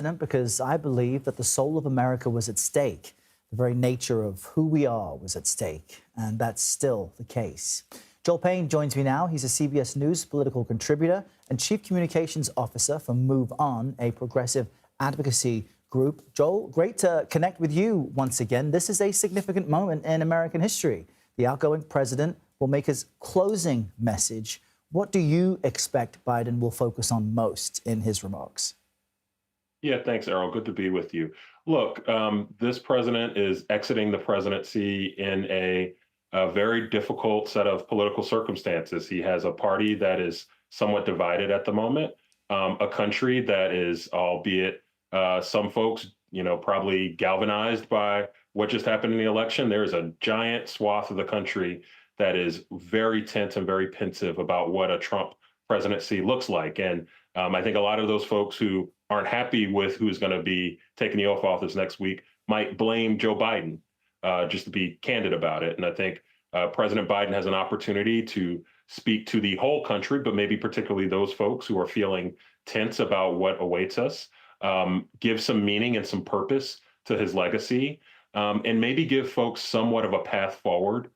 Because I believe that the soul of America was at stake. The very nature of who we are was at stake, and that's still the case. Joel Payne joins me now. He's a CBS News political contributor and Chief Communications Officer for Move On, a progressive advocacy group. Joel, great to connect with you once again. This is a significant moment in American history. The outgoing president will make his closing message. What do you expect Biden will focus on most in his remarks? Yeah, thanks, Errol. Good to be with you. Look, this president is exiting the presidency in a very difficult set of political circumstances. He has a party that is somewhat divided at the moment, a country that is, albeit some folks, probably galvanized by what just happened in the election. There's a giant swath of the country that is very tense and very pensive about what a Trump presidency looks like. And I think a lot of those folks who aren't happy with who's going to be taking the oath of office next week might blame Joe Biden, just to be candid about it. And I think President Biden has an opportunity to speak to the whole country, but maybe particularly those folks who are feeling tense about what awaits us, give some meaning and some purpose to his legacy, and maybe give folks somewhat of a path forward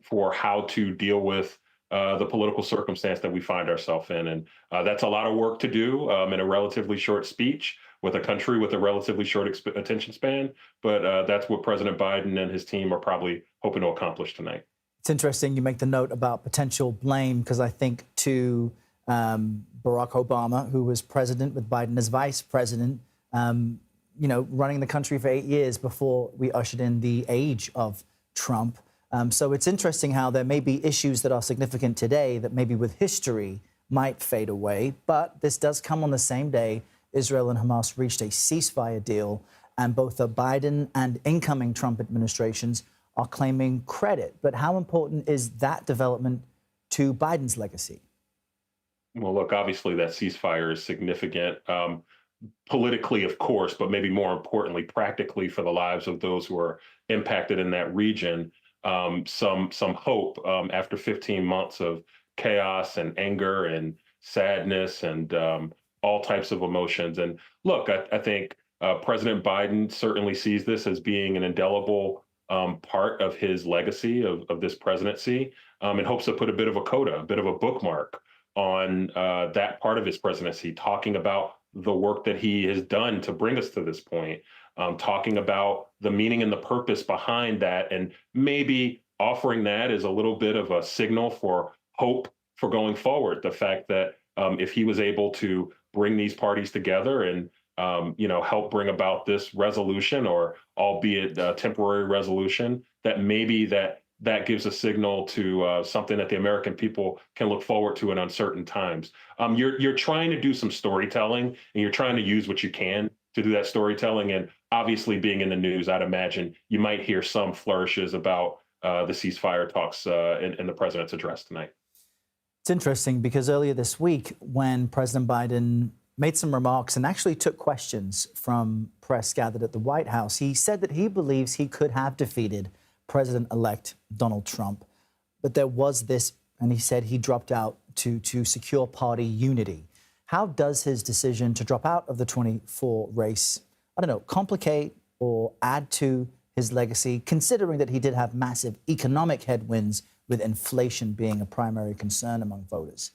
for how to deal with the political circumstance that we find ourselves in. And that's a lot of work to do in a relatively short speech with a country with a relatively short attention span. But that's what President Biden and his team are probably hoping to accomplish tonight. It's interesting you make the note about potential blame, because I think to Barack Obama, who was president with Biden as vice president, running the country for 8 years before we ushered in the age of Trump. So it's interesting how there may be issues that are significant today that maybe with history might fade away. But this does come on the same day Israel and Hamas reached a ceasefire deal, and both the Biden and incoming Trump administrations are claiming credit. But how important is that development to Biden's legacy? Well, look, obviously that ceasefire is significant politically, of course, but maybe more importantly, practically for the lives of those who are impacted in that region. Some hope after 15 months of chaos and anger and sadness and all types of emotions. And look, I think President Biden certainly sees this as being an indelible part of his legacy of this presidency, and hopes to put a bit of a coda, a bit of a bookmark on that part of his presidency, talking about the work that he has done to bring us to this point, talking about the meaning and the purpose behind that, and maybe offering that as a little bit of a signal for hope for going forward. The fact that if he was able to bring these parties together and help bring about this resolution, or albeit a temporary resolution, that maybe that gives a signal to something that the American people can look forward to in uncertain times. You're trying to do some storytelling, and you're trying to use what you can to do that storytelling. And obviously, being in the news, I'd imagine you might hear some flourishes about the ceasefire talks in the president's address tonight. It's interesting because earlier this week, when President Biden made some remarks and actually took questions from press gathered at the White House, he said that he believes he could have defeated President-elect Donald Trump. But there was this, and he said he dropped out to secure party unity. How does his decision to drop out of the 24 race, complicate or add to his legacy, considering that he did have massive economic headwinds, with inflation being a primary concern among voters?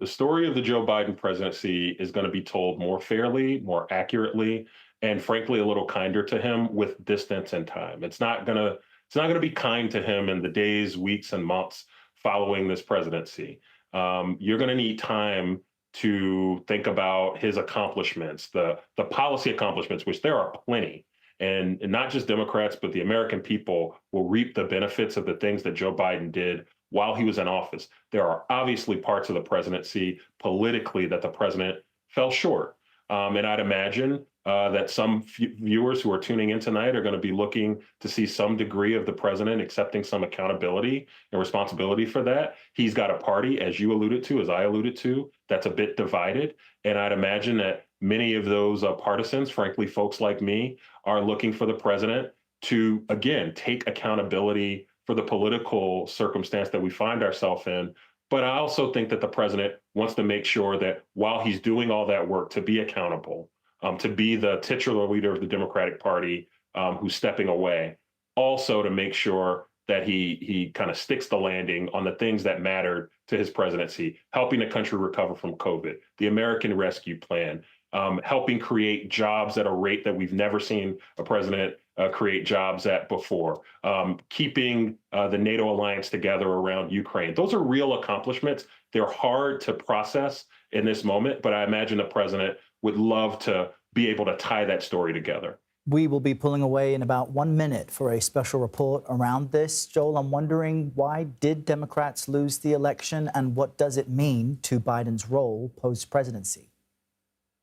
The story of the Joe Biden presidency is going to be told more fairly, more accurately, and frankly, a little kinder to him with distance and time. It's not gonna be kind to him in the days, weeks, and months following this presidency. You're going to need time to think about his accomplishments, the policy accomplishments, which there are plenty. And not just Democrats, but the American people will reap the benefits of the things that Joe Biden did while he was in office. There are obviously parts of the presidency politically that the president fell short. And I'd imagine that some viewers who are tuning in tonight are going to be looking to see some degree of the president accepting some accountability and responsibility for that. He's got a party, as you alluded to, as I alluded to, that's a bit divided. And I'd imagine that many of those partisans, frankly, folks like me, are looking for the president to, again, take accountability for the political circumstance that we find ourselves in. But I also think that the president wants to make sure that while he's doing all that work to be accountable, to be the titular leader of the Democratic Party who's stepping away. Also to make sure that he kind of sticks the landing on the things that mattered to his presidency, helping the country recover from COVID, the American Rescue Plan, helping create jobs at a rate that we've never seen a president create jobs at before, keeping the NATO alliance together around Ukraine. Those are real accomplishments. They're hard to process in this moment, but I imagine the president would love to be able to tie that story together. We will be pulling away in about 1 minute for a special report around this. Joel, I'm wondering, why did Democrats lose the election, and what does it mean to Biden's role post-presidency?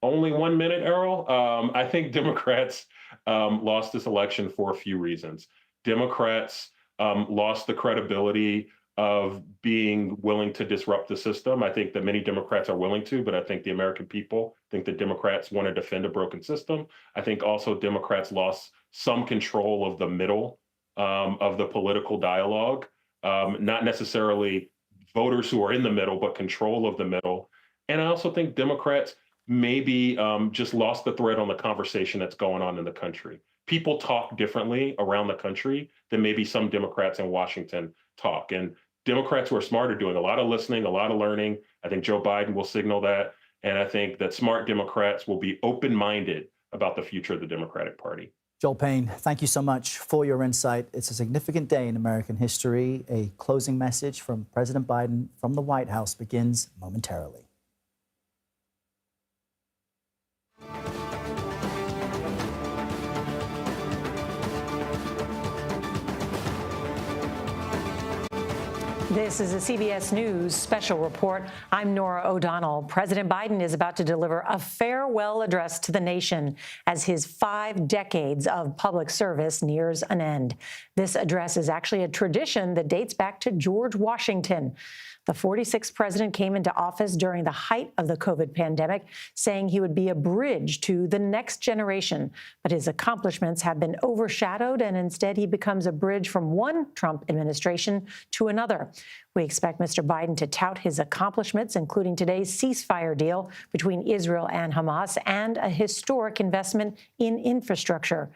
Only 1 minute, Errol. I think Democrats lost this election for a few reasons. Democrats lost the credibility of being willing to disrupt the system. I think that many Democrats are willing to, but I think the American people think that Democrats want to defend a broken system. I think also Democrats lost some control of the middle of the political dialogue, not necessarily voters who are in the middle, but control of the middle. And I also think Democrats maybe just lost the thread on the conversation that's going on in the country. People talk differently around the country than maybe some Democrats in Washington talk. And Democrats who are smart are doing a lot of listening, a lot of learning. I think Joe Biden will signal that. And I think that smart Democrats will be open-minded about the future of the Democratic Party. Joel Payne, thank you so much for your insight. It's a significant day in American history. A closing message from President Biden from the White House begins momentarily. This is a CBS News special report. I'm Norah O'Donnell. President Biden is about to deliver a farewell address to the nation as his 5 decades of public service nears an end. This address is actually a tradition that dates back to George Washington. The 46th president came into office during the height of the COVID pandemic, saying he would be a bridge to the next generation. But his accomplishments have been overshadowed, and instead he becomes a bridge from one Trump administration to another. We expect Mr. Biden to tout his accomplishments, including today's ceasefire deal between Israel and Hamas and a historic investment in infrastructure.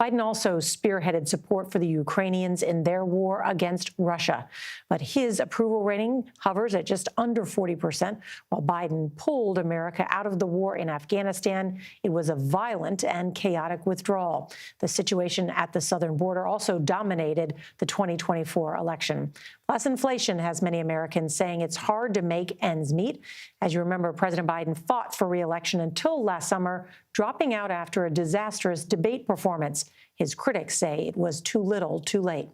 Biden also spearheaded support for the Ukrainians in their war against Russia. But his approval rating hovers at just under 40%. While Biden pulled America out of the war in Afghanistan, it was a violent and chaotic withdrawal. The situation at the southern border also dominated the 2024 election. Plus, inflation has many Americans saying it's hard to make ends meet. As you remember, President Biden fought for re-election until last summer, dropping out after a disastrous debate performance. His critics say it was too little, too late.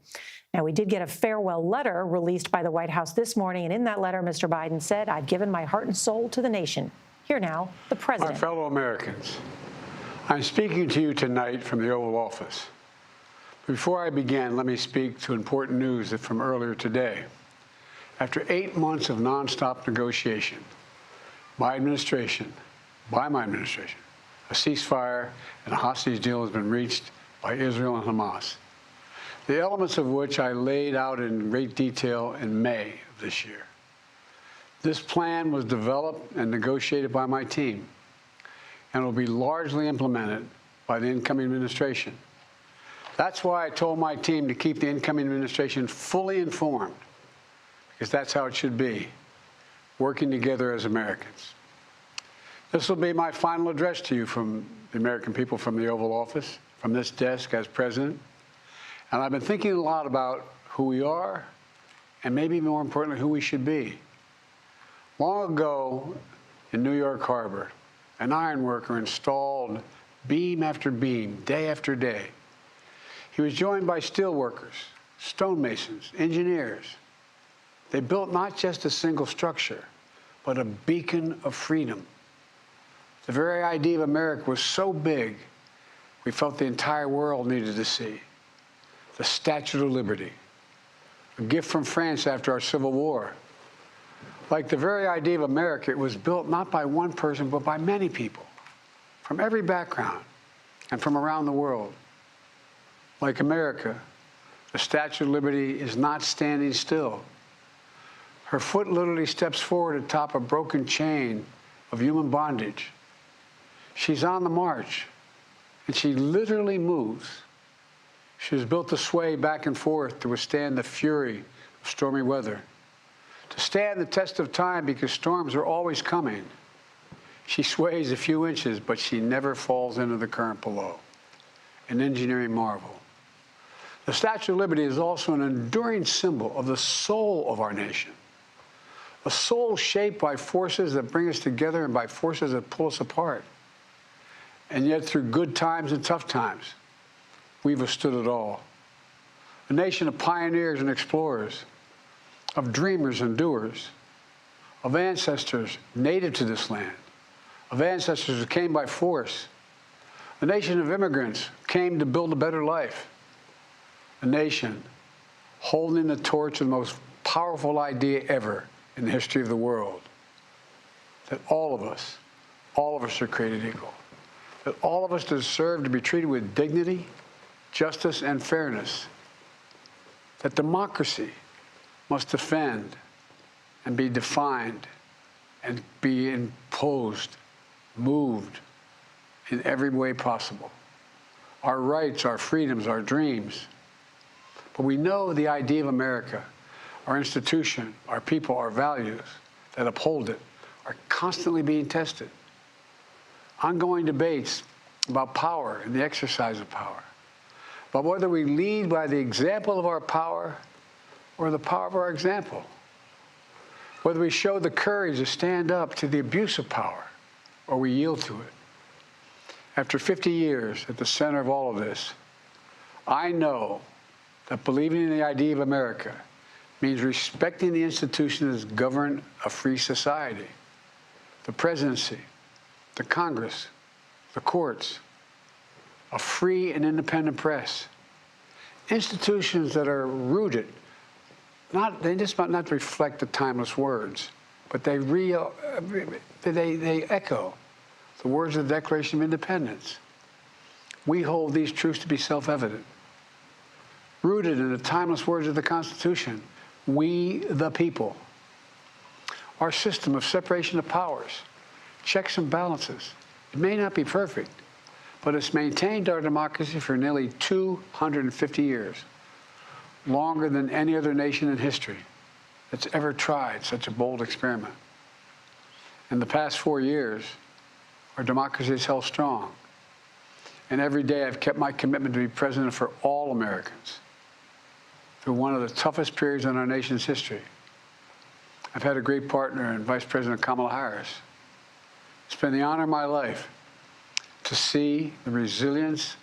Now, we did get a farewell letter released by the White House this morning, and in that letter, Mr. Biden said, "I've given my heart and soul to the nation." Here now, the president. My fellow Americans, I'm speaking to you tonight from the Oval Office. Before I begin, let me speak to important news from earlier today. After 8 months of nonstop negotiation, my administration, a ceasefire and a hostage deal has been reached by Israel and Hamas, the elements of which I laid out in great detail in May of this year. This plan was developed and negotiated by my team and will be largely implemented by the incoming administration. That's why I told my team to keep the incoming administration fully informed, because that's how it should be, working together as Americans. This will be my final address to you from the American people from the Oval Office, from this desk as president. And I've been thinking a lot about who we are and maybe more importantly, who we should be. Long ago in New York Harbor, an iron worker installed beam after beam, day after day. He was joined by steel workers, stonemasons, engineers. They built not just a single structure, but a beacon of freedom. The very idea of America was so big, we felt the entire world needed to see. The Statue of Liberty, a gift from France after our Civil War. Like the very idea of America, it was built not by one person, but by many people, from every background and from around the world. Like America, the Statue of Liberty is not standing still. Her foot literally steps forward atop a broken chain of human bondage. She's on the march, and she literally moves. She was built to sway back and forth to withstand the fury of stormy weather, to stand the test of time because storms are always coming. She sways a few inches, but she never falls into the current below. An engineering marvel. The Statue of Liberty is also an enduring symbol of the soul of our nation, a soul shaped by forces that bring us together and by forces that pull us apart. And yet, through good times and tough times, we've withstood it all. A nation of pioneers and explorers, of dreamers and doers, of ancestors native to this land, of ancestors who came by force, a nation of immigrants who came to build a better life, a nation holding the torch of the most powerful idea ever in the history of the world, that all of us are created equal, that all of us deserve to be treated with dignity, justice, and fairness, that democracy must defend and be defined and be imposed, moved in every way possible. Our rights, our freedoms, our dreams. But we know the idea of America, our institution, our people, our values that uphold it are constantly being tested. Ongoing debates about power and the exercise of power, about whether we lead by the example of our power or the power of our example, whether we show the courage to stand up to the abuse of power or we yield to it. After 50 years at the center of all of this, I know that believing in the idea of America means respecting the institutions that govern a free society, the presidency, the Congress, the courts, a free and independent press, institutions that are rooted, they just not reflect the timeless words, but they echo the words of the Declaration of Independence. We hold these truths to be self-evident. Rooted in the timeless words of the Constitution, we the people. Our system of separation of powers, checks and balances, it may not be perfect, but it's maintained our democracy for nearly 250 years, longer than any other nation in history that's ever tried such a bold experiment. In the past 4 years, our democracy has held strong. And every day I've kept my commitment to be president for all Americans through one of the toughest periods in our nation's history. I've had a great partner in Vice President Kamala Harris. It's been the honor of my life to see the resilience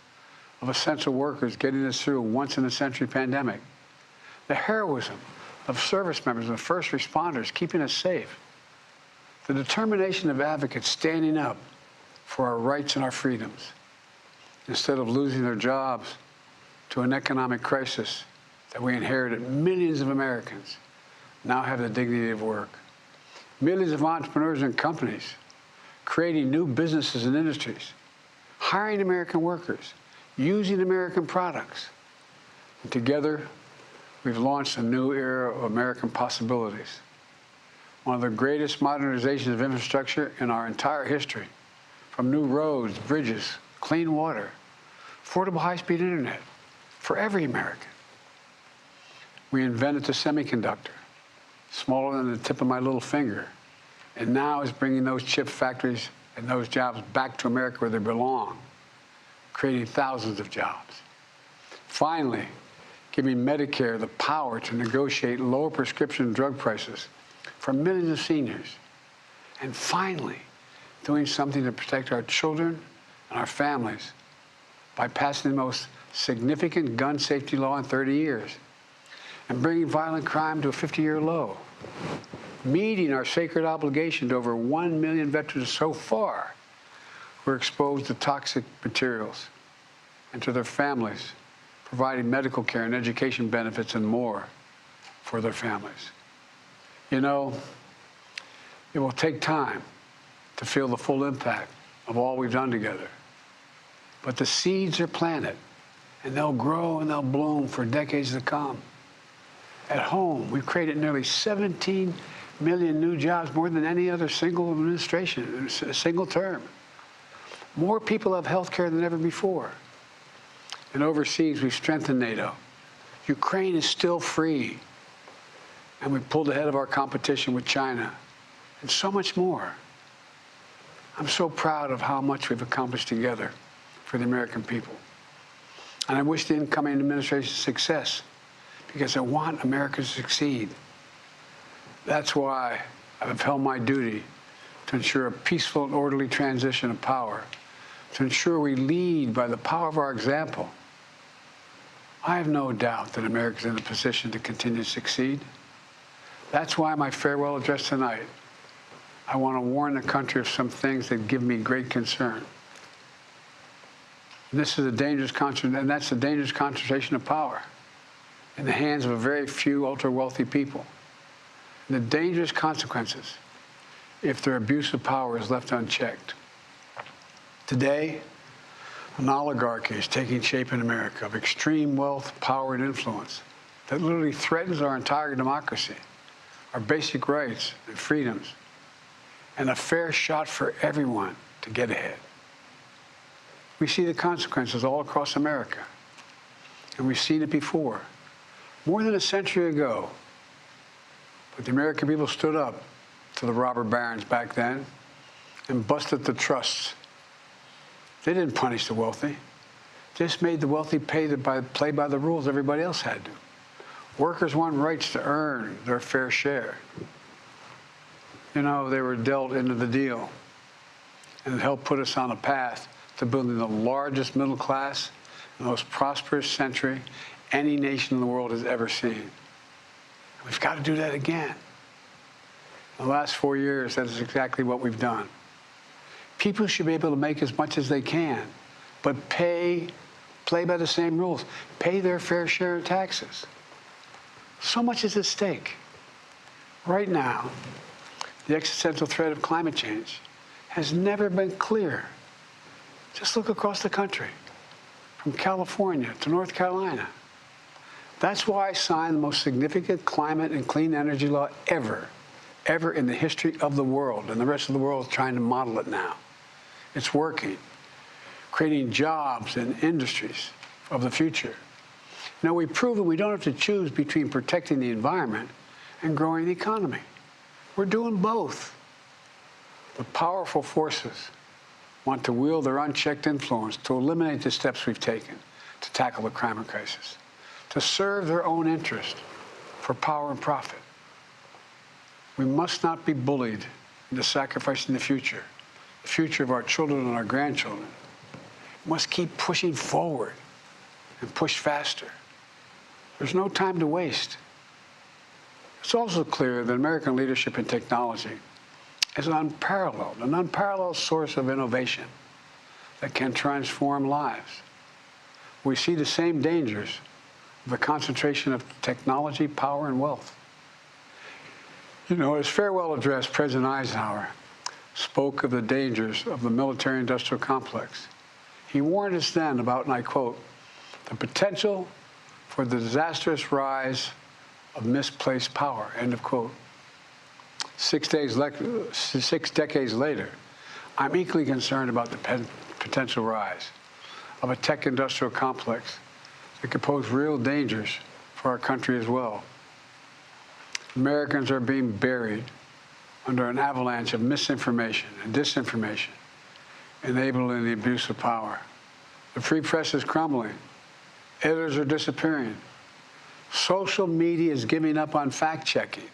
of essential workers getting us through a once-in-a-century pandemic, the heroism of service members and first responders keeping us safe, the determination of advocates standing up for our rights and our freedoms instead of losing their jobs to an economic crisis that we inherited. Millions of Americans now have the dignity of work. Millions of entrepreneurs and companies creating new businesses and industries, hiring American workers, using American products. And together, we've launched a new era of American possibilities. One of the greatest modernizations of infrastructure in our entire history, from new roads, bridges, clean water, affordable high-speed internet for every American. We invented the semiconductor, smaller than the tip of my little finger, and now is bringing those chip factories and those jobs back to America where they belong, creating thousands of jobs. Finally, giving Medicare the power to negotiate lower prescription drug prices for millions of seniors. And finally, doing something to protect our children and our families by passing the most significant gun safety law in 30 years and bringing violent crime to a 50-year low, meeting our sacred obligation to over 1 million veterans so far who are exposed to toxic materials, and to their families, providing medical care and education benefits and more for their families. You know, it will take time to feel the full impact of all we've done together. But the seeds are planted, and they'll grow and they'll bloom for decades to come. At home, we've created nearly 17 million new jobs, more than any other single administration, a single term. More people have health care than ever before. And overseas, we've strengthened NATO. Ukraine is still free. And we pulled ahead of our competition with China. And so much more. I'm so proud of how much we've accomplished together for the American people. And I wish the incoming administration success, because I want America to succeed. That's why I've held my duty to ensure a peaceful and orderly transition of power, to ensure we lead by the power of our example. I have no doubt that America is in a position to continue to succeed. That's why my farewell address tonight, I want to warn the country of some things that give me great concern. And this is a dangerous that's a dangerous concentration of power in the hands of a very few ultra-wealthy people. And the dangerous consequences if their abuse of power is left unchecked. Today, an oligarchy is taking shape in America of extreme wealth, power, and influence that literally threatens our entire democracy, our basic rights and freedoms, and a fair shot for everyone to get ahead. We see the consequences all across America, and we've seen it before, more than a century ago. But the American people stood up to the robber barons back then and busted the trusts. They didn't punish the wealthy. Just made the wealthy play by the rules everybody else had to. Workers want rights to earn their fair share. You know, they were dealt into the deal, and it helped put us on a path to building the largest middle class and most prosperous century any nation in the world has ever seen. We've got to do that again. In the last 4 years, that is exactly what we've done. People should be able to make as much as they can, but play by the same rules, pay their fair share of taxes. So much is at stake. Right now, the existential threat of climate change has never been clearer. Just look across the country, from California to North Carolina. That's why I signed the most significant climate and clean energy law ever in the history of the world, and the rest of the world is trying to model it now. It's working, creating jobs and industries of the future. Now, we've proven we don't have to choose between protecting the environment and growing the economy. We're doing both. The powerful forces want to wield their unchecked influence to eliminate the steps we've taken to tackle the climate crisis, to serve their own interest for power and profit. We must not be bullied into sacrificing the future of our children and our grandchildren. We must keep pushing forward and push faster. There's no time to waste. It's also clear that American leadership in technology is an unparalleled source of innovation that can transform lives. We see the same dangers of the concentration of technology, power, and wealth. You know, his farewell address, President Eisenhower spoke of the dangers of the military-industrial complex. He warned us then about, and I quote, the potential for the disastrous rise of misplaced power, end of quote. 6 decades later, I'm equally concerned about the potential rise of a tech-industrial complex that could pose real dangers for our country as well. Americans are being buried under an avalanche of misinformation and disinformation, enabling the abuse of power. The free press is crumbling. Editors are disappearing. Social media is giving up on fact-checking.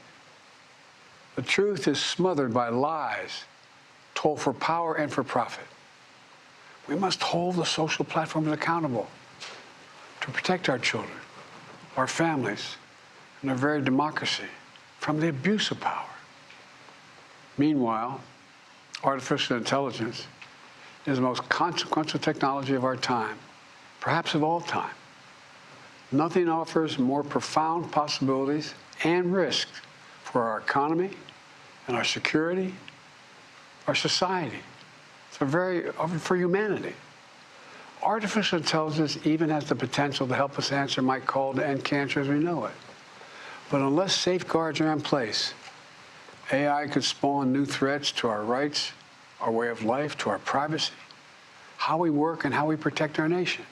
The truth is smothered by lies told for power and for profit. We must hold the social platforms accountable to protect our children, our families, and our very democracy from the abuse of power. Meanwhile, artificial intelligence is the most consequential technology of our time, perhaps of all time. Nothing offers more profound possibilities and risks for our economy and our security, our society, for humanity. Artificial intelligence even has the potential to help us answer my call to end cancer as we know it. But unless safeguards are in place, AI could spawn new threats to our rights, our way of life, to our privacy, how we work and how we protect our nation.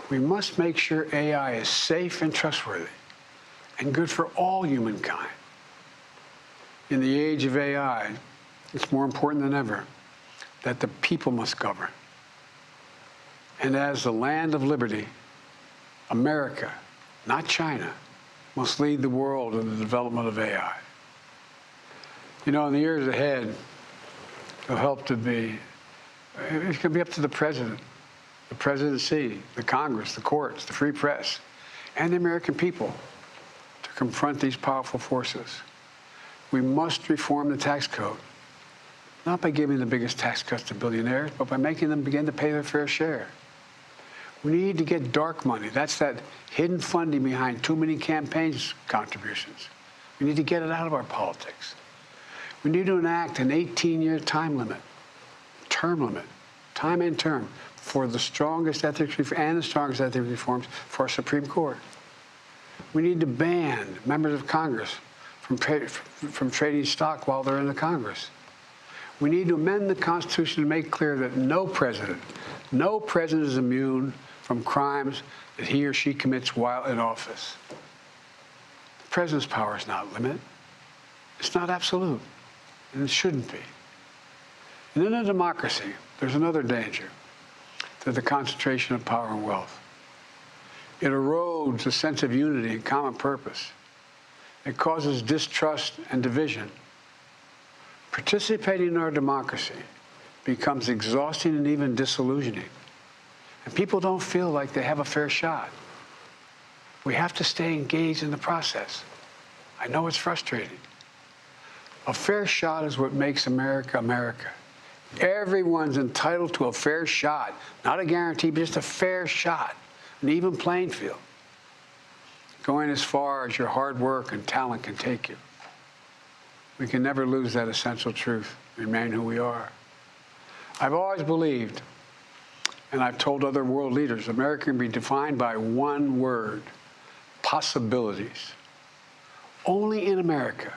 We must make sure AI is safe and trustworthy and good for all humankind. In the age of AI, it's more important than ever that the people must govern. And as the land of liberty, America, not China, must lead the world in the development of AI. You know, in the years ahead, it'll help to be, it's going to be up to the presidency, the Congress, the courts, the free press, and the American people to confront these powerful forces. We must reform the tax code, not by giving the biggest tax cuts to billionaires, but by making them begin to pay their fair share. We need to get dark money. That's that hidden funding behind too many campaigns contributions. We need to get it out of our politics. We need to enact an 18-year time and term for the strongest ethics reforms for our Supreme Court. We need to ban members of Congress from trading stock while they're in the Congress. We need to amend the Constitution to make clear that no president is immune from crimes that he or she commits while in office. The president's power is not limited. It's not absolute, and it shouldn't be. And in a democracy, there's another danger to the concentration of power and wealth. It erodes a sense of unity and common purpose. It causes distrust and division. Participating in our democracy becomes exhausting and even disillusioning. And people don't feel like they have a fair shot. We have to stay engaged in the process. I know it's frustrating. A fair shot is what makes America, America. Everyone's entitled to a fair shot. Not a guarantee, but just a fair shot. An even playing field. Going as far as your hard work and talent can take you. We can never lose that essential truth, remain who we are. I've always believed, and I've told other world leaders, America can be defined by one word: possibilities. Only in America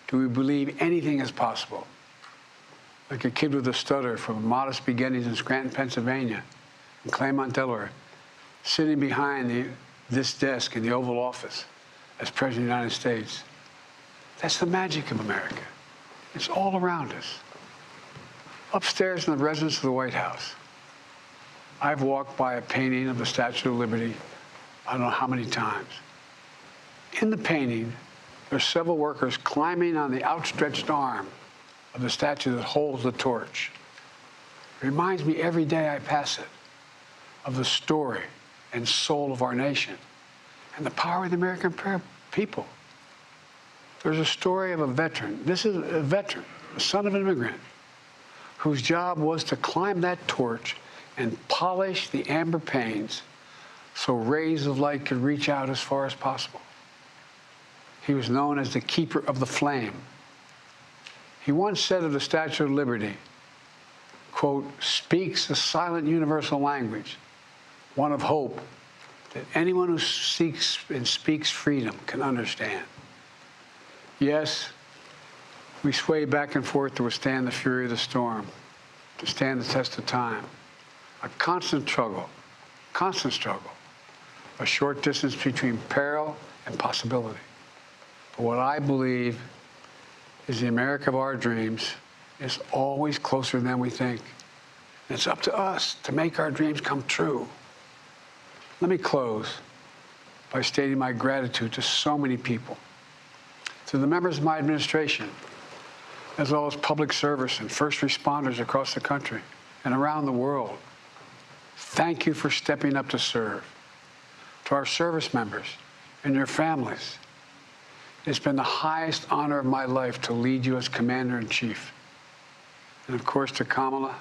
do we believe anything is possible. Like a kid with a stutter from modest beginnings in Scranton, Pennsylvania, and Claremont, Delaware, sitting behind this desk in the Oval Office as President of the United States. That's the magic of America. It's all around us. Upstairs in the residence of the White House, I've walked by a painting of the Statue of Liberty I don't know how many times. In the painting, there's several workers climbing on the outstretched arm of the statue that holds the torch. It reminds me every day I pass it of the story and soul of our nation and the power of the American people. There's a story of a veteran. This is a veteran, the son of an immigrant, whose job was to climb that torch and polish the amber panes so rays of light could reach out as far as possible. He was known as the keeper of the flame. He once said of the Statue of Liberty, quote, speaks a silent universal language, one of hope that anyone who seeks and speaks freedom can understand. Yes, we sway back and forth to withstand the fury of the storm, to stand the test of time. A constant struggle, a short distance between peril and possibility. But what I believe is the America of our dreams is always closer than we think. And it's up to us to make our dreams come true. Let me close by stating my gratitude to so many people, to the members of my administration, as well as public service and first responders across the country and around the world. Thank you for stepping up to serve. To our service members and your families, it's been the highest honor of my life to lead you as Commander-in-Chief. And of course, to Kamala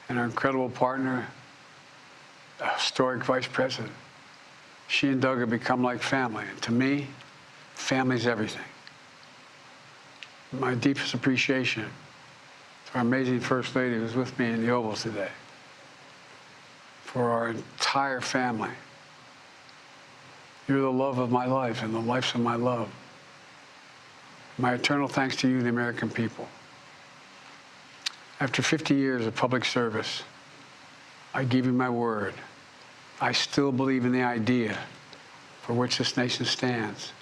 and our incredible partner, historic Vice President. She and Doug have become like family. And to me, family's everything. My deepest appreciation to our amazing First Lady who's with me in the Oval today, for our entire family. You're the love of my life and the lives of my love. My eternal thanks to you, the American people. After 50 years of public service, I give you my word. I still believe in the idea for which this nation stands.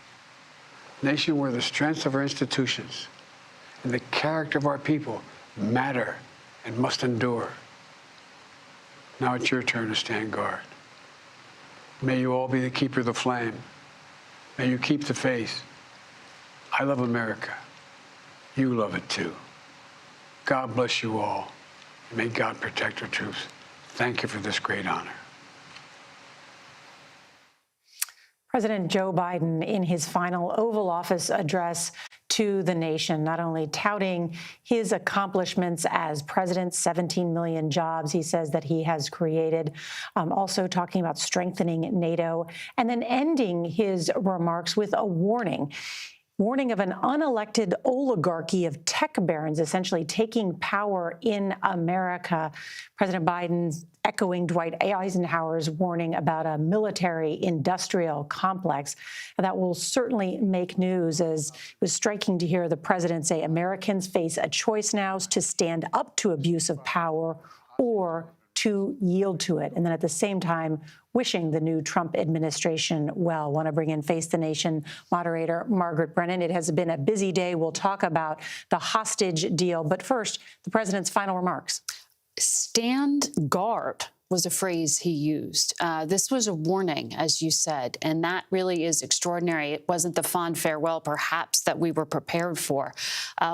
A nation where the strengths of our institutions and the character of our people matter and must endure. Now it's your turn to stand guard. May you all be the keeper of the flame. May you keep the faith. I love America. You love it too. God bless you all. May God protect our troops. Thank you for this great honor. President Joe Biden, in his final Oval Office address to the nation, not only touting his accomplishments as president, 17 million jobs he says that he has created, also talking about strengthening NATO, and then ending his remarks with a warning of an unelected oligarchy of tech barons essentially taking power in America. President Biden's echoing Dwight Eisenhower's warning about a military-industrial complex that will certainly make news, as it was striking to hear the president say Americans face a choice now to stand up to abuse of power or to yield to it. And then at the same time, wishing the new Trump administration well. Want to bring in Face the Nation moderator Margaret Brennan. It has been a busy day. We'll talk about the hostage deal. But first, the president's final remarks. Stand guard was a phrase he used. This was a warning, as you said, and that really is extraordinary. It wasn't the fond farewell, perhaps, that we were prepared for.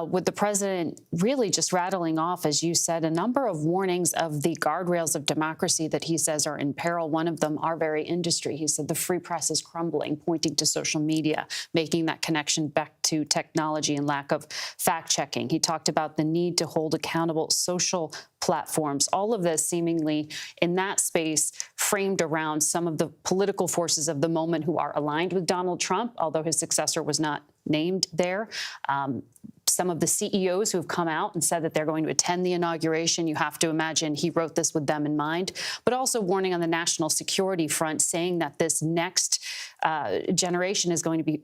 With the president really just rattling off, as you said, a number of warnings of the guardrails of democracy that he says are in peril. One of them, our very industry. He said the free press is crumbling, pointing to social media, making that connection back to technology and lack of fact-checking. He talked about the need to hold accountable social platforms. All of this seemingly in that space framed around some of the political forces of the moment who are aligned with Donald Trump, although his successor was not named there. Some of the CEOs who have come out and said that they're going to attend the inauguration, you have to imagine he wrote this with them in mind, but also warning on the national security front, saying that this next generation is going to be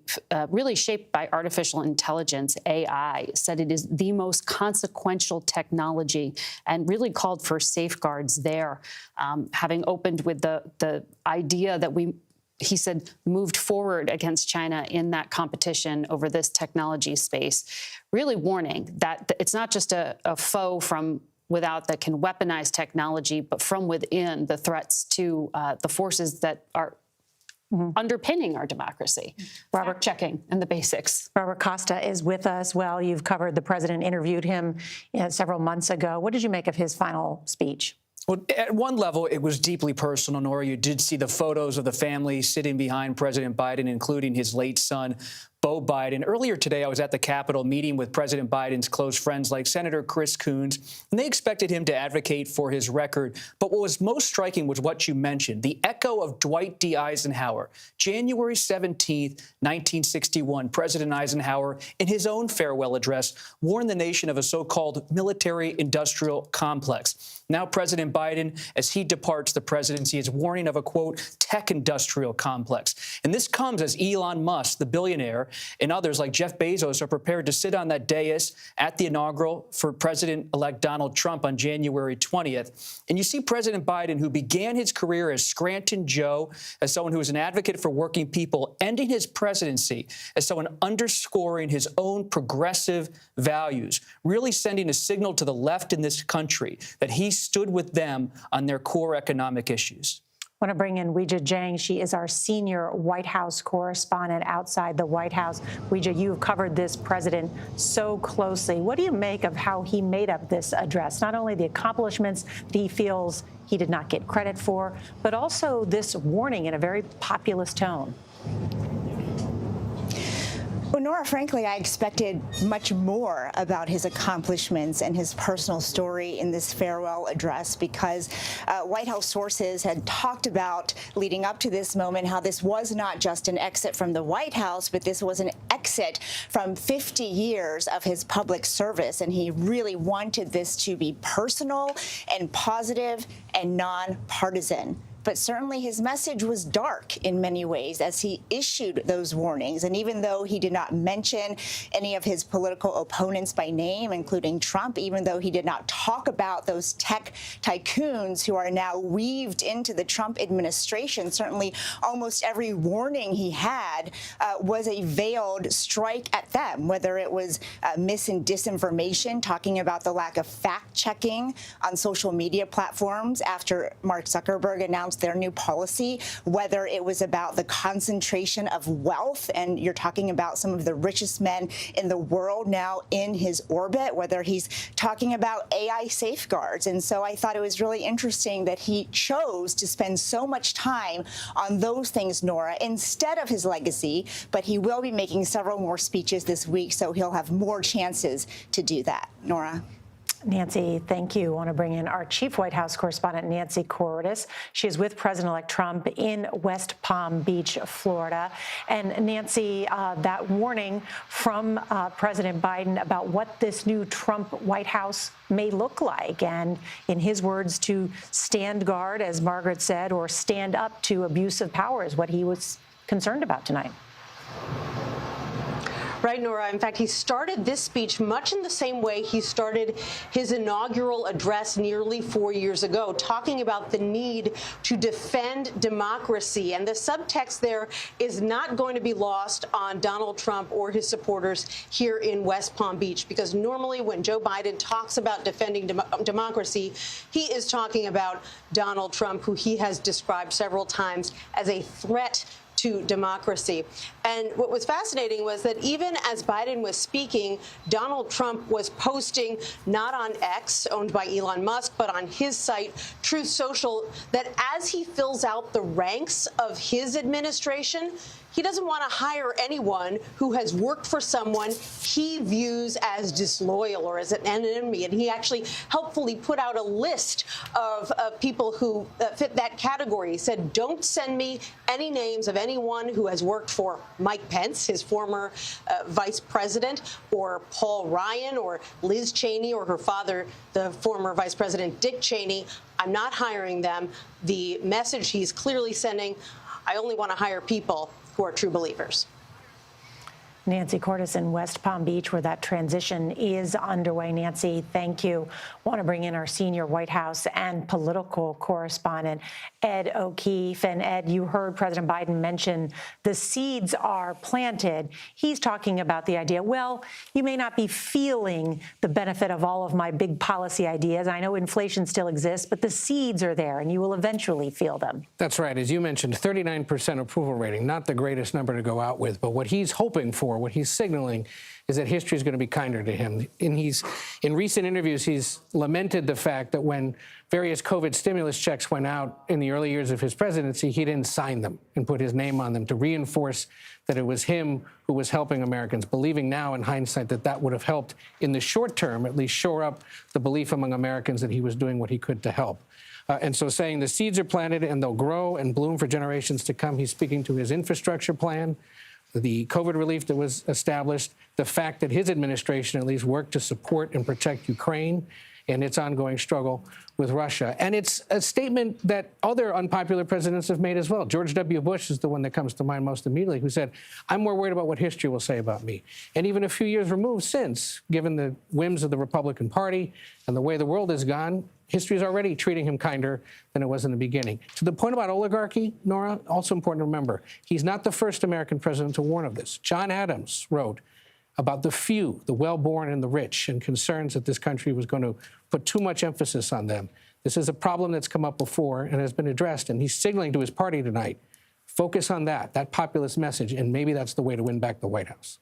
really shaped by artificial intelligence, AI, said it is the most consequential technology and really called for safeguards there, having opened with the idea that he said, moved forward against China in that competition over this technology space, really warning that it's not just a foe from without that can weaponize technology, but from within, the threats to the forces that are underpinning our democracy. Robert, checking and the basics. Robert Costa is with us. Well, you've covered the president, interviewed him several months ago. What did you make of his final speech? Well, at one level, it was deeply personal, Nora. You did see the photos of the family sitting behind President Biden, including his late son, Beau Biden. Earlier today, I was at the Capitol meeting with President Biden's close friends like Senator Chris Coons, and they expected him to advocate for his record. But what was most striking was what you mentioned, the echo of Dwight D. Eisenhower. January 17th, 1961, President Eisenhower, in his own farewell address, warned the nation of a so-called military-industrial complex. Now, President Biden, as he departs the presidency, is warning of a, quote, tech-industrial complex. And this comes as Elon Musk, the billionaire, and others like Jeff Bezos are prepared to sit on that dais at the inaugural for President-elect Donald Trump on January 20th. And you see President Biden, who began his career as Scranton Joe, as someone who was an advocate for working people, ending his presidency as someone underscoring his own progressive values, really sending a signal to the left in this country that he stood with them on their core economic issues. I want to bring in Weijia Jiang. She is our senior White House correspondent outside the White House. Weijia, you've covered this president so closely. What do you make of how he made up this address? Not only the accomplishments that he feels he did not get credit for, but also this warning in a very populist tone. Well, Nora, frankly, I expected much more about his accomplishments and his personal story in this farewell address because White House sources had talked about, leading up to this moment, how this was not just an exit from the White House, but this was an exit from 50 years of his public service. And he really wanted this to be personal and positive and nonpartisan. but certainly his message was dark in many ways as he issued those warnings. And even though he did not mention any of his political opponents by name, including Trump, even though he did not talk about those tech tycoons who are now weaved into the Trump administration, certainly almost every warning he had was a veiled strike at them, whether it was mis and disinformation, talking about the lack of fact-checking on social media platforms after Mark Zuckerberg announced their new policy, whether it was about the concentration of wealth, and you're talking about some of the richest men in the world now in his orbit, whether he's talking about AI safeguards. And so I thought it was really interesting that he chose to spend so much time on those things, Nora, instead of his legacy, but he will be making several more speeches this week, so he'll have more chances to do that. Nora. Nancy, thank you. I want to bring in our chief White House correspondent, Nancy Cordes. She is with President-elect Trump in West Palm Beach, Florida. And Nancy, that warning from President Biden about what this new Trump White House may look like, and in his words, to stand guard, as Margaret said, or stand up to abuse of power is what he was concerned about tonight. Right, Nora. In fact, he started this speech much in the same way he started his inaugural address nearly 4 years ago, talking about the need to defend democracy. And the subtext there is not going to be lost on Donald Trump or his supporters here in West Palm Beach, because normally when Joe Biden talks about defending democracy, he is talking about Donald Trump, who he has described several times as a threat to democracy. And what was fascinating was that even as Biden was speaking, Donald Trump was posting, not on X, owned by Elon Musk, but on his site, Truth Social, that as he fills out the ranks of his administration, he doesn't want to hire anyone who has worked for someone he views as disloyal or as an enemy. And he actually helpfully put out a list of people who fit that category. He said, don't send me any names of anyone who has worked for Mike Pence, his former vice president, or Paul Ryan, or Liz Cheney, or her father, the former vice president Dick Cheney. I'm not hiring them. The message he's clearly sending, I only want to hire people who are true believers. Nancy Cordes in West Palm Beach, where that transition is underway. Nancy, thank you. I want to bring in our senior White House and political correspondent, Ed O'Keefe. And Ed, you heard President Biden mention the seeds are planted. He's talking about the idea, well, you may not be feeling the benefit of all of my big policy ideas. I know inflation still exists, but the seeds are there, and you will eventually feel them. That's right. As you mentioned, 39% approval rating, not the greatest number to go out with, but what he's hoping for, what he's signaling, is that history is going to be kinder to him. And in recent interviews, he's lamented the fact that when various COVID stimulus checks went out in the early years of his presidency, he didn't sign them and put his name on them to reinforce that it was him who was helping Americans, believing now in hindsight that that would have helped in the short term, at least shore up the belief among Americans that he was doing what he could to help. And so saying the seeds are planted and they'll grow and bloom for generations to come, he's speaking to his infrastructure plan, the COVID relief that was established, the fact that his administration at least worked to support and protect Ukraine and its ongoing struggle with Russia. And it's a statement that other unpopular presidents have made as well. George W. Bush is the one that comes to mind most immediately, who said, I'm more worried about what history will say about me. And even a few years removed since, given the whims of the Republican Party and the way the world has gone, history is already treating him kinder than it was in the beginning. To the point about oligarchy, Nora, also important to remember, he's not the first American president to warn of this. John Adams wrote about the few, the well-born and the rich, and concerns that this country was going to put too much emphasis on them. This is a problem that's come up before and has been addressed, and he's signaling to his party tonight, focus on that populist message, and maybe that's the way to win back the White House.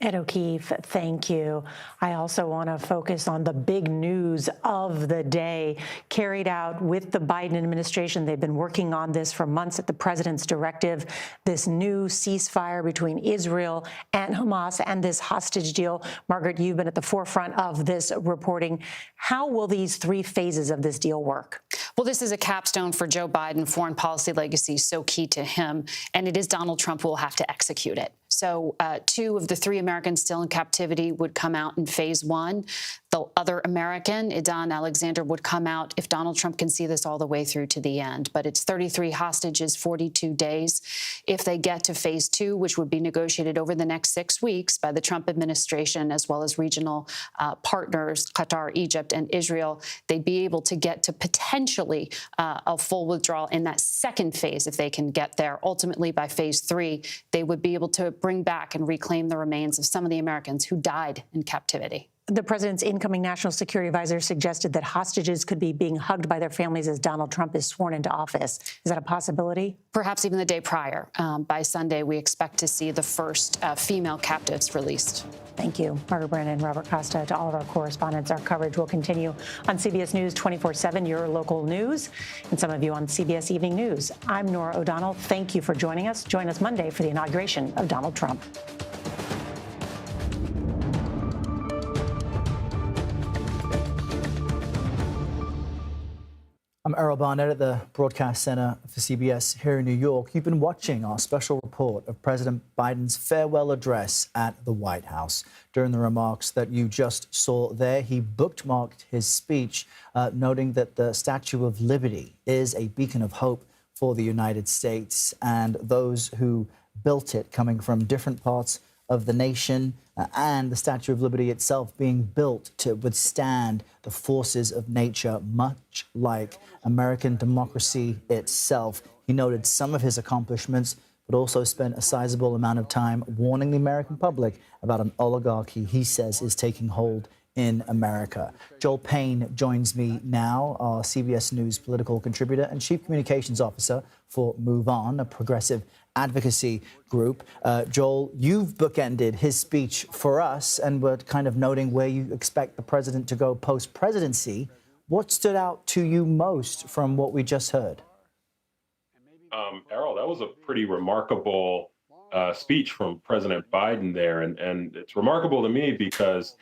Ed O'Keefe, thank you. I also want to focus on the big news of the day carried out with the Biden administration. They've been working on this for months at the president's directive, this new ceasefire between Israel and Hamas and this hostage deal. Margaret, you've been at the forefront of this reporting. How will these three phases of this deal work? Well, this is a capstone for Joe Biden, foreign policy legacy so key to him, and it is Donald Trump who will have to execute it. So 2 of the 3 Americans still in captivity would come out in phase 1. The other American, Idan Alexander, would come out if Donald Trump can see this all the way through to the end. But it's 33 hostages, 42 days. If they get to phase 2, which would be negotiated over the next 6 weeks by the Trump administration, as well as regional partners, Qatar, Egypt, and Israel, they'd be able to get to potentially a full withdrawal in that second phase if they can get there. Ultimately, by phase 3, they would be able to bring back and reclaim the remains of some of the Americans who died in captivity. The president's incoming national security advisor suggested that hostages could be being hugged by their families as Donald Trump is sworn into office. Is that a possibility? Perhaps even the day prior. By Sunday, we expect to see the first female captives released. Thank you, Margaret Brennan, Robert Costa, to all of our correspondents. Our coverage will continue on CBS News 24/7, your local news, and some of you on CBS Evening News. I'm Nora O'Donnell. Thank you for joining us. Join us Monday for the inauguration of Donald Trump. I'm Errol Barnett at the Broadcast Center for CBS here in New York. You've been watching our special report of President Biden's farewell address at the White House. During the remarks that you just saw there, he bookmarked his speech, noting that the Statue of Liberty is a beacon of hope for the United States and those who built it, coming from different parts of the nation, and the Statue of Liberty itself being built to withstand the forces of nature, much like American democracy itself. He noted some of his accomplishments, but also spent a sizable amount of time warning the American public about an oligarchy he says is taking hold in America. Joel Payne joins me now, our CBS News political contributor and chief communications officer for Move On, a progressive advocacy group. Joel, you've bookended his speech for us, and we're kind of noting where you expect the president to go post-presidency. What stood out to you most from what we just heard? Errol, that was a pretty remarkable speech from President Biden there. And it's remarkable to me because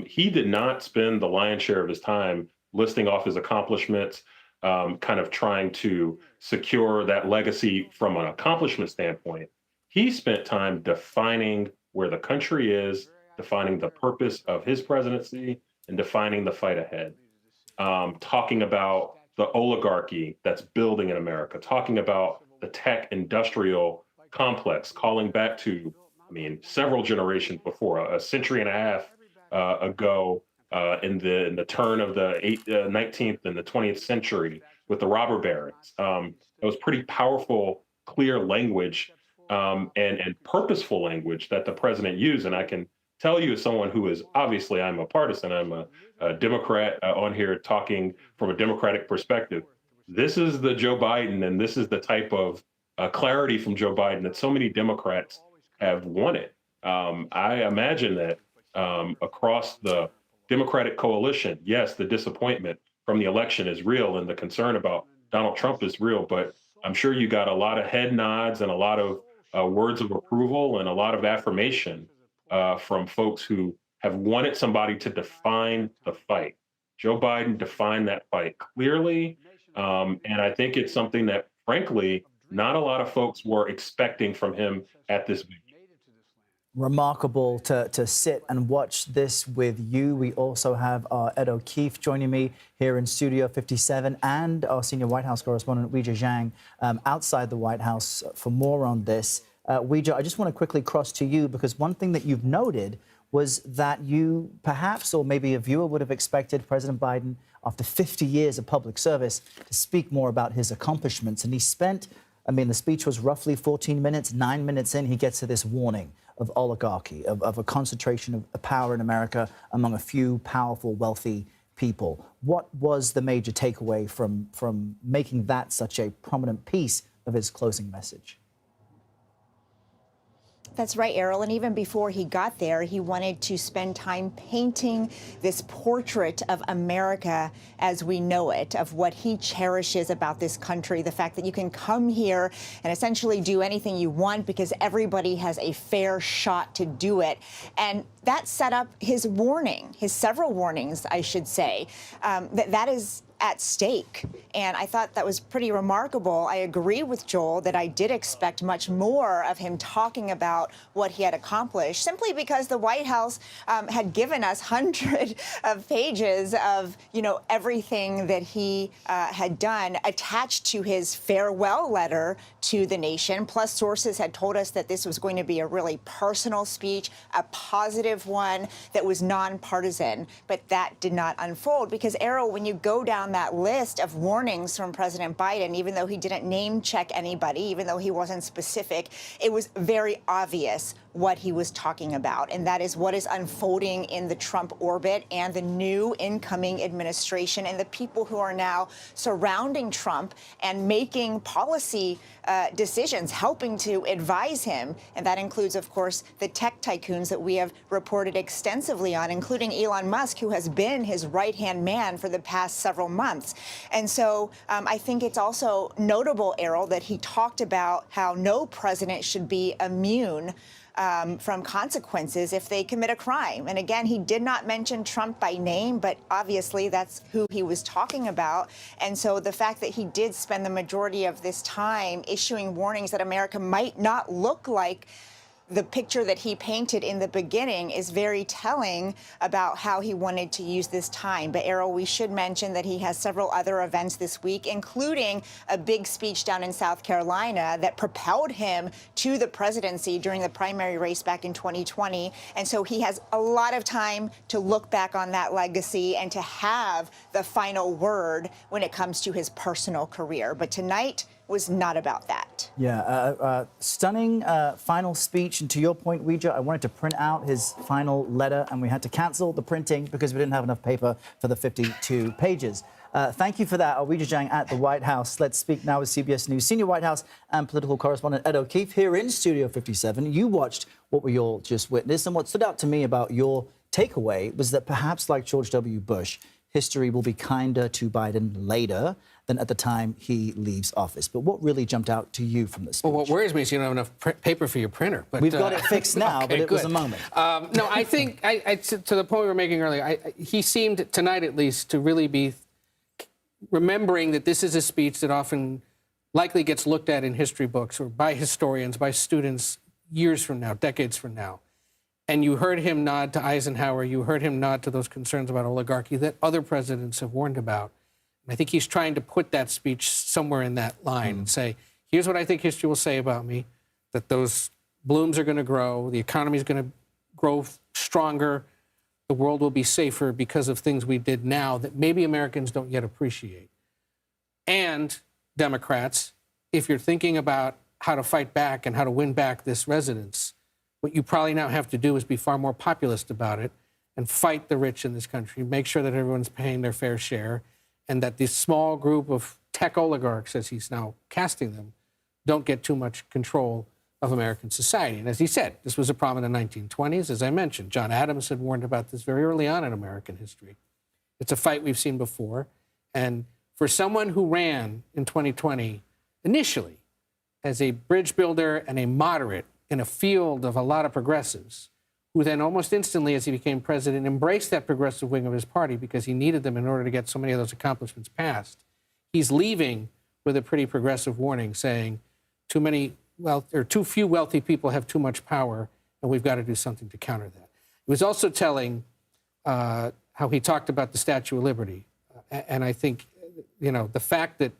he did not spend the lion's share of his time listing off his accomplishments, kind of trying to secure that legacy from an accomplishment standpoint. He spent time defining where the country is, defining the purpose of his presidency, and defining the fight ahead. Talking about the oligarchy that's building in America, talking about the tech industrial complex, calling back to, several generations before, a century and a half ago, in the turn of the 19th and the 20th century with the robber barons. It was pretty powerful, clear language and purposeful language that the president used. And I can tell you, as someone who is obviously, I'm a partisan, I'm a Democrat on here talking from a Democratic perspective. This is the Joe Biden, and this is the type of clarity from Joe Biden that so many Democrats have wanted. I imagine that across the Democratic coalition, yes, the disappointment from the election is real and the concern about Donald Trump is real, but I'm sure you got a lot of head nods and a lot of words of approval and a lot of affirmation from folks who have wanted somebody to define the fight. Joe Biden defined that fight clearly, and I think it's something that, frankly, not a lot of folks were expecting from him at this meeting. Remarkable to sit and watch this with you. We also have Ed O'Keefe joining me here in Studio 57 and our senior White House correspondent, Weijia Zhang, outside the White House for more on this. Weijia, I just want to quickly cross to you because one thing that you've noted was that you perhaps, or maybe a viewer would have expected President Biden, after 50 years of public service, to speak more about his accomplishments. And he spent, the speech was roughly 14 minutes, 9 minutes in, he gets to this warning of oligarchy, of a concentration of power in America among a few powerful, wealthy people. What was the major takeaway from making that such a prominent piece of his closing message? That's right, Errol. And even before he got there, he wanted to spend time painting this portrait of America as we know it, of what he cherishes about this country, the fact that you can come here and essentially do anything you want because everybody has a fair shot to do it. And that set up his warning, his several warnings, I should say. That is at stake. And I thought that was pretty remarkable. I agree with Joel that I did expect much more of him talking about what he had accomplished, simply because the White House had given us hundreds of pages of, everything that he had done attached to his farewell letter to the nation. Plus, sources had told us that this was going to be a really personal speech, a positive one that was nonpartisan. But that did not unfold because, Errol, when you go down that list of warnings from President Biden, even though he didn't name check anybody, even though he wasn't specific, it was very obvious what he was talking about. And that is what is unfolding in the Trump orbit and the new incoming administration and the people who are now surrounding Trump and making policy decisions, helping to advise him. And that includes, of course, the tech tycoons that we have reported extensively on, including Elon Musk, who has been his right-hand man for the past several months. And so I think it's also notable, Errol, that he talked about how no president should be immune from consequences if they commit a crime. And again, he did not mention Trump by name, but obviously that's who he was talking about. And so the fact that he did spend the majority of this time issuing warnings that America might not look like the picture that he painted in the beginning is very telling about how he wanted to use this time. But, Errol, we should mention that he has several other events this week, including a big speech down in South Carolina that propelled him to the presidency during the primary race back in 2020. And so he has a lot of time to look back on that legacy and to have the final word when it comes to his personal career. But tonight was not about that. Yeah, stunning final speech. And to your point, Ouija, I wanted to print out his final letter, and we had to cancel the printing because we didn't have enough paper for the 52 pages. Thank you for that, Ouija Zhang at the White House. Let's speak now with CBS News senior White House and political correspondent Ed O'Keefe here in Studio 57. You watched what we all just witnessed, and what stood out to me about your takeaway was that perhaps like George W. Bush, history will be kinder to Biden later than at the time he leaves office. But what really jumped out to you from this speech? Well, what worries me is you don't have enough paper for your printer. But, we've got it fixed now, okay, but it was a moment. No, I think, to the point we were making earlier, he seemed, tonight at least, to really be remembering that this is a speech that often likely gets looked at in history books or by historians, by students, years from now, decades from now. And you heard him nod to Eisenhower. You heard him nod to those concerns about oligarchy that other presidents have warned about. And I think he's trying to put that speech somewhere in that line and say, here's what I think history will say about me, that those blooms are going to grow, the economy is going to grow stronger, the world will be safer because of things we did now that maybe Americans don't yet appreciate. And Democrats, if you're thinking about how to fight back and how to win back this resonance, what you probably now have to do is be far more populist about it and fight the rich in this country, make sure that everyone's paying their fair share, and that this small group of tech oligarchs, as he's now casting them, don't get too much control of American society. And as he said, this was a problem in the 1920s. As I mentioned, John Adams had warned about this very early on in American history. It's a fight we've seen before. And for someone who ran in 2020 initially as a bridge builder and a moderate in a field of a lot of progressives, who then almost instantly, as he became president, embraced that progressive wing of his party because he needed them in order to get so many of those accomplishments passed. He's leaving with a pretty progressive warning saying too few wealthy people have too much power, and we've got to do something to counter that. It was also telling how he talked about the Statue of Liberty. And I think, the fact that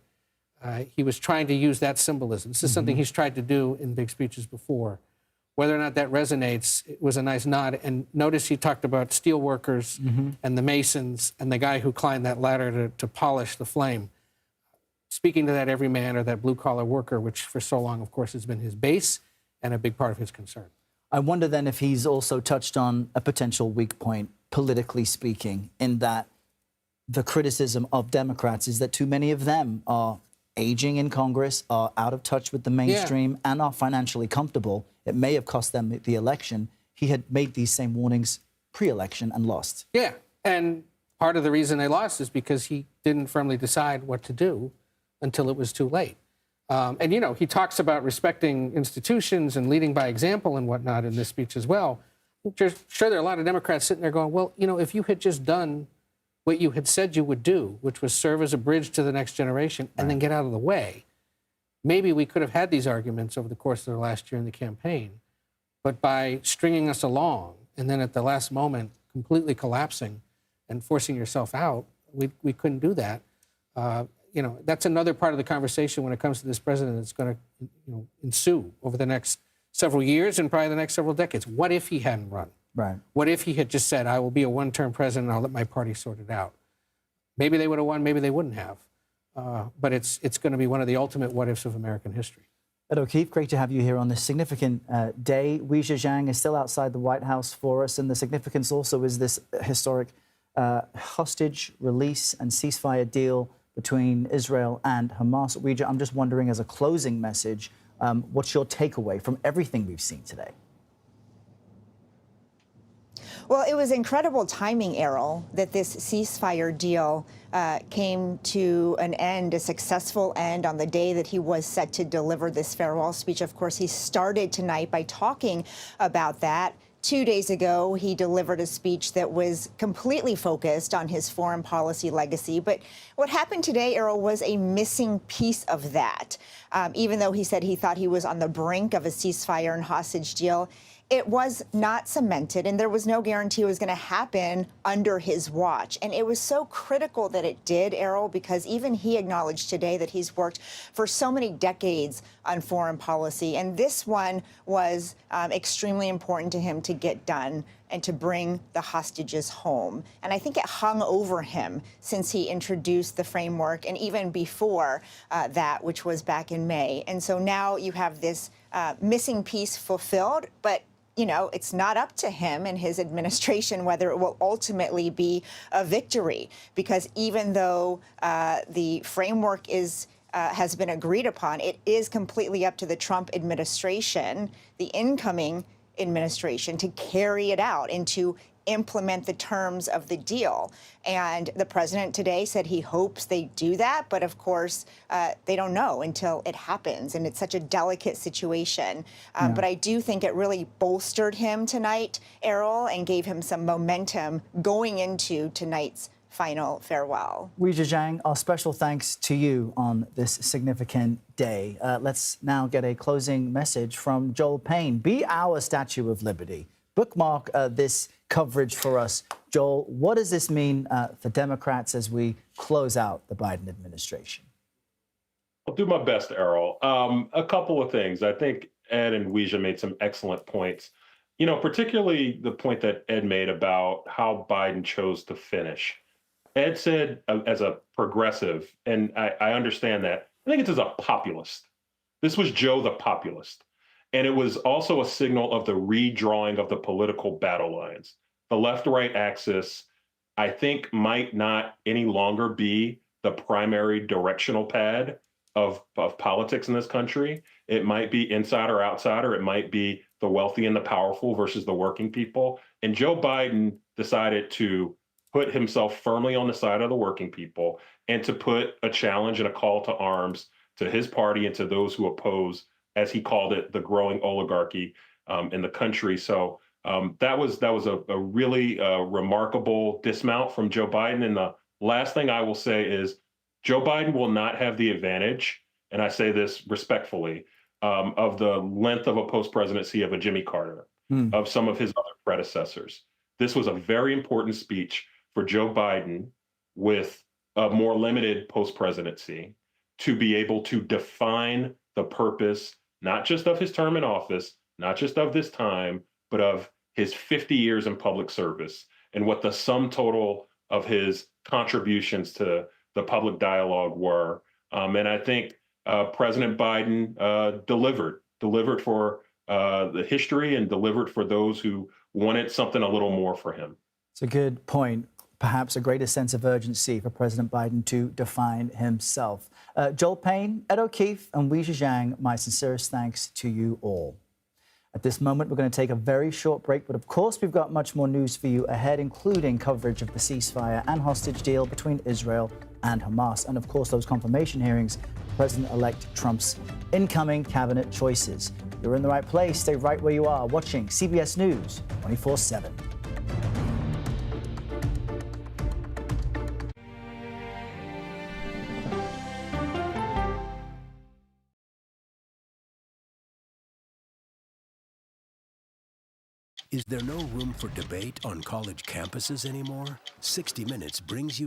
he was trying to use that symbolism, this is something he's tried to do in big speeches before. Whether or not that resonates, it was a nice nod. And notice he talked about steel workers and the masons and the guy who climbed that ladder to polish the flame. Speaking to that everyman or that blue-collar worker, which for so long, of course, has been his base and a big part of his concern. I wonder then if he's also touched on a potential weak point, politically speaking, in that the criticism of Democrats is that too many of them are aging in Congress, are out of touch with the mainstream, and are financially comfortable. It may have cost them the election. He had made these same warnings pre-election and lost. Yeah, and part of the reason they lost is because he didn't firmly decide what to do until it was too late. And, he talks about respecting institutions and leading by example and whatnot in this speech as well. Sure, there are a lot of Democrats sitting there going, well, if you had just done what you had said you would do, which was serve as a bridge to the next generation and then get out of the way. Maybe we could have had these arguments over the course of the last year in the campaign, but by stringing us along and then at the last moment completely collapsing and forcing yourself out, we couldn't do that. You know, that's another part of the conversation when it comes to this president that's going to ensue over the next several years and probably the next several decades. What if he hadn't run? Right. What if he had just said, I will be a one-term president and I'll let my party sort it out? Maybe they would have won, maybe they wouldn't have. But it's going to be one of the ultimate what-ifs of American history. Ed O'Keefe, great to have you here on this significant day. Wei Zhejiang is still outside the White House for us, and the significance also is this historic hostage release and ceasefire deal between Israel and Hamas. Wei, I'm just wondering, as a closing message, what's your takeaway from everything we've seen today? Well, it was incredible timing, Errol, that this ceasefire deal came to an end, a successful end, on the day that he was set to deliver this farewell speech. Of course, he started tonight by talking about that. 2 days ago, he delivered a speech that was completely focused on his foreign policy legacy. But what happened today, Errol, was a missing piece of that. Even though he said he thought he was on the brink of a ceasefire and hostage deal, it was not cemented, and there was no guarantee it was going to happen under his watch. And it was so critical that it did, Errol, because even he acknowledged today that he's worked for so many decades on foreign policy. And this one was extremely important to him to get done and to bring the hostages home. And I think it hung over him since he introduced the framework, and even before that, which was back in May. And so now you have this missing piece fulfilled, but you know, it's not up to him and his administration whether it will ultimately be a victory, because even though the framework has been agreed upon, it is completely up to the Trump administration, the incoming administration, to carry it out and to implement the terms of the deal. And the president today said he hopes they do that, but of course, they don't know until it happens, and it's such a delicate situation. But I do think it really bolstered him tonight, Errol, and gave him some momentum going into tonight's final farewell. Wei Zhejiang, our special thanks to you on this significant day. Let's now get a closing message from Joel Payne. Be our Statue of Liberty. Bookmark this coverage for us. Joel, what does this mean for Democrats as we close out the Biden administration? I'll do my best, Errol. A couple of things. I think Ed and Weijia made some excellent points. You know, particularly the point that Ed made about how Biden chose to finish. Ed said, as a progressive, and I understand that, I think it's as a populist. This was Joe the populist. And it was also a signal of the redrawing of the political battle lines. The left-right axis, I think, might not any longer be the primary directional pad of politics in this country. It might be insider, outsider. It might be the wealthy and the powerful versus the working people. And Joe Biden decided to put himself firmly on the side of the working people and to put a challenge and a call to arms to his party and to those who oppose, as he called it, the growing oligarchy in the country. So that was a really remarkable dismount from Joe Biden. And the last thing I will say is Joe Biden will not have the advantage, and I say this respectfully, of the length of a post-presidency of a Jimmy Carter, of some of his other predecessors. This was a very important speech for Joe Biden with a more limited post-presidency to be able to define the purpose, not just of his term in office, not just of this time, but of his 50 years in public service and what the sum total of his contributions to the public dialogue were. And I think President Biden delivered for the history and delivered for those who wanted something a little more for him. It's a good point. Perhaps a greater sense of urgency for President Biden to define himself. Joel Payne, Ed O'Keefe, and Wei Zhejiang, my sincerest thanks to you all. At this moment, we're going to take a very short break, but of course, we've got much more news for you ahead, including coverage of the ceasefire and hostage deal between Israel and Hamas, and of course, those confirmation hearings, President-elect Trump's incoming cabinet choices. You're in the right place. Stay right where you are, watching CBS News 24/7. Is there no room for debate on college campuses anymore? 60 Minutes brings you